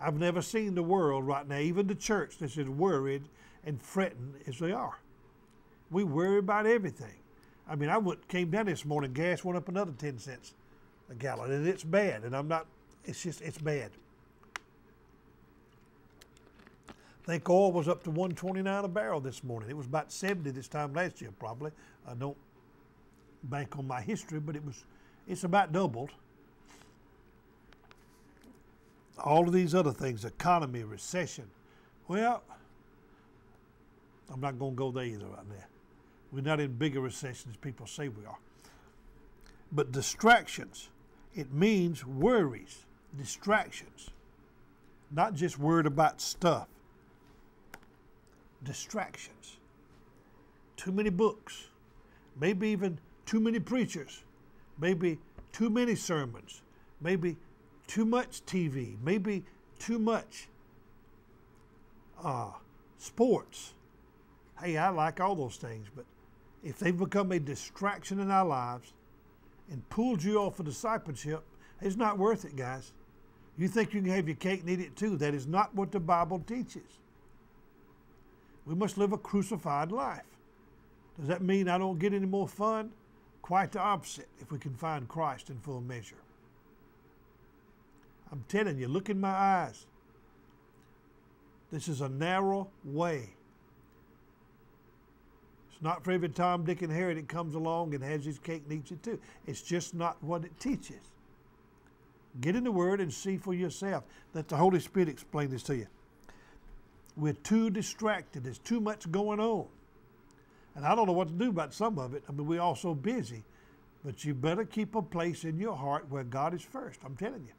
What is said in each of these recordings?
I've never seen the world right now, even the church, that's as worried and fretting as they are. We worry about everything. I mean, came down this morning, gas went up another 10 cents a gallon, and it's bad, and it's bad. I think oil was up to $1.29 a barrel this morning. It was about 70 this time last year, probably. I don't bank on my history, but it's about doubled. All of these other things, economy, recession. Well, I'm not going to go there either right now. We're not in bigger recession as people say we are. But distractions, it means worries, distractions. Not just worried about stuff. Distractions. Too many books. Maybe even too many preachers. Maybe too many sermons. Maybe too much TV. Maybe too much sports. Hey, I like all those things, but if they've become a distraction in our lives and pulled you off of discipleship, it's not worth it, guys. You think you can have your cake and eat it too. That is not what the Bible teaches. We must live a crucified life. Does that mean I don't get any more fun? Quite the opposite, if we can find Christ in full measure. I'm telling you, look in my eyes. This is a narrow way. It's not for every Tom, Dick, and Harry that comes along and has his cake and eats it too. It's just not what it teaches. Get in the Word and see for yourself. Let the Holy Spirit explain this to you. We're too distracted. There's too much going on. And I don't know what to do about some of it. I mean, we're all so busy. But you better keep a place in your heart where God is first. I'm telling you.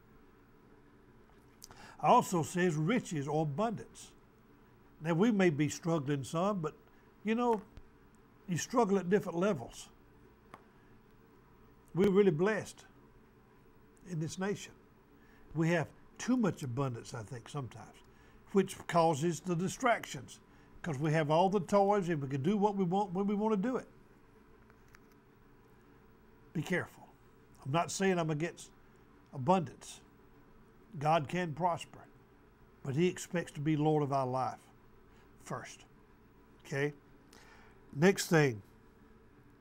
Also says riches or abundance. Now, we may be struggling some, but, you know, you struggle at different levels. We're really blessed in this nation. We have too much abundance, I think, sometimes, which causes the distractions, because we have all the toys and we can do what we want when we want to do it. Be careful. I'm not saying I'm against abundance. God can prosper, but He expects to be Lord of our life first. Okay? Next thing,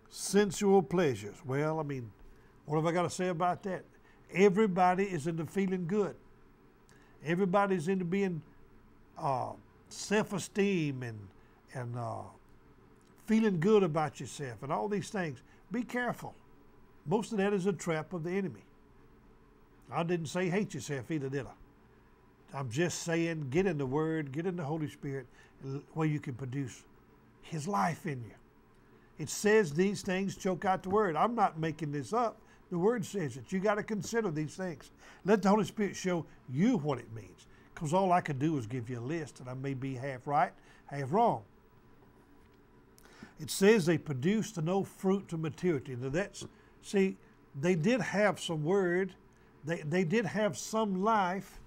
sensual pleasures. Well, I mean, what have I got to say about that? Everybody is into feeling good. Everybody's into being self-esteem and feeling good about yourself and all these things. Be careful. Most of that is a trap of the enemy. I didn't say hate yourself either, did I? I'm just saying get in the Word, get in the Holy Spirit, where you can produce His life in you. It says these things choke out the Word. I'm not making this up. The Word says it. You got to consider these things. Let the Holy Spirit show you what it means. Because all I could do is give you a list, and I may be half right, half wrong. It says they produce to no fruit to maturity. Now that's, see, they did have some word. They did have some life,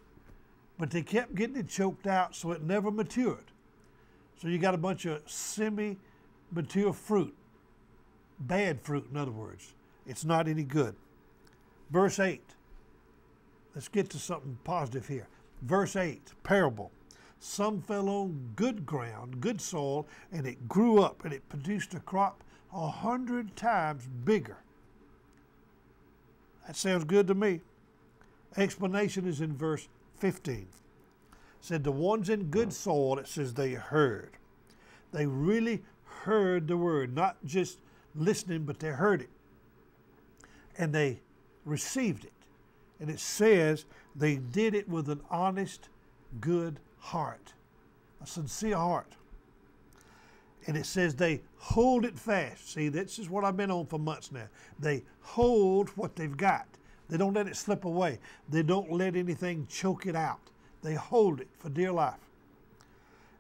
but they kept getting it choked out, so it never matured. So you got a bunch of semi-mature fruit. Bad fruit, in other words. It's not any good. Verse 8. Let's get to something positive here. Verse 8, parable. Some fell on good ground, good soil, and it grew up, and it produced a crop 100 times bigger. That sounds good to me. Explanation is in verse 15. It said the ones in good soil, it says they heard. They really heard the word, not just listening, but they heard it. And they received it. And it says they did it with an honest, good heart, a sincere heart. And it says they hold it fast. See, this is what I've been on for months now. They hold what they've got. They don't let it slip away. They don't let anything choke it out. They hold it for dear life.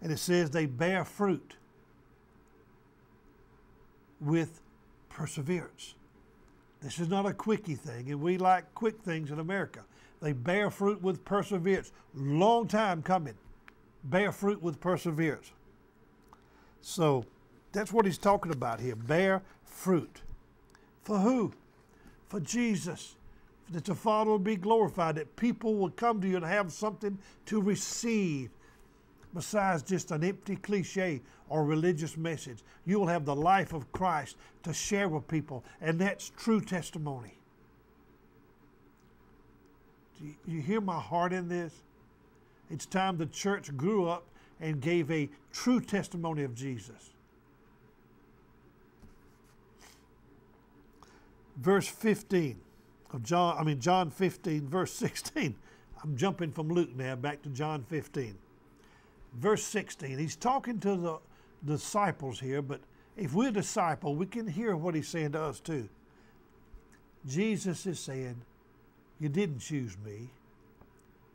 And it says they bear fruit with perseverance. This is not a quickie thing, and we like quick things in America. They bear fruit with perseverance. Long time coming. Bear fruit with perseverance. So that's what he's talking about here. Bear fruit. For who? For Jesus. that the Father will be glorified, that people will come to you and have something to receive besides just an empty cliche or religious message. You will have the life of Christ to share with people, and that's true testimony. Do you hear my heart in this? It's time the church grew up and gave a true testimony of Jesus. Verse 15 of John 15, verse 16. I'm jumping from Luke now back to John 15. Verse 16, he's talking to the disciples here, but if we're a disciple, we can hear what he's saying to us too. Jesus is saying, you didn't choose me,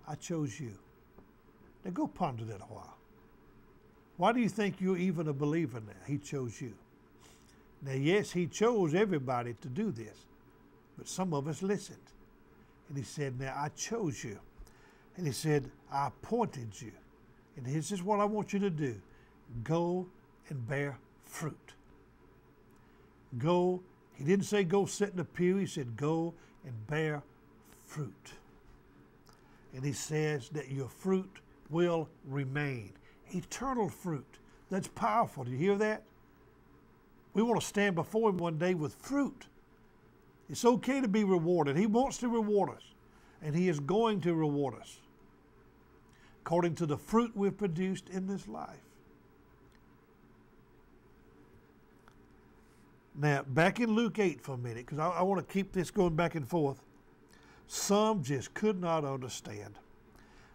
I chose you. Now go ponder that a while. Why do you think you're even a believer now? He chose you. Now, yes, he chose everybody to do this, but some of us listened. And he said, now I chose you. And he said, I appointed you. And this is what I want you to do. Go and bear fruit. Go. He didn't say go sit in a pew. He said go and bear fruit. And he says that your fruit will remain. Eternal fruit. That's powerful. Do you hear that? We want to stand before him one day with fruit. It's okay to be rewarded. He wants to reward us. And he is going to reward us according to the fruit we've produced in this life. Now, back in Luke 8 for a minute, because I want to keep this going back and forth. Some just could not understand.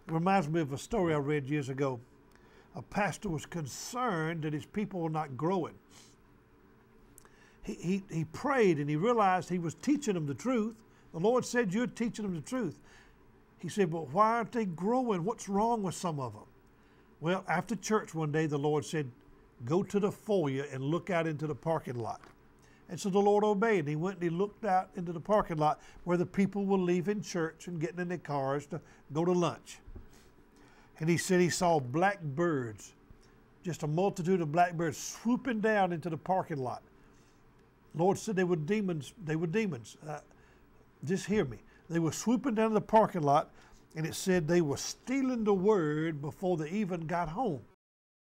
It reminds me of a story I read years ago. A pastor was concerned that his people were not growing. He prayed and he realized he was teaching them the truth. The Lord said, you're teaching them the truth. He said, but why aren't they growing? What's wrong with some of them? Well, after church one day, the Lord said, go to the foyer and look out into the parking lot. And so the Lord obeyed. And he went and he looked out into the parking lot where the people were leaving church and getting in their cars to go to lunch. And he said he saw black birds, just a multitude of black birds swooping down into the parking lot. The Lord said they were demons. They were demons. Just hear me. They were swooping down to the parking lot, and it said they were stealing the word before they even got home.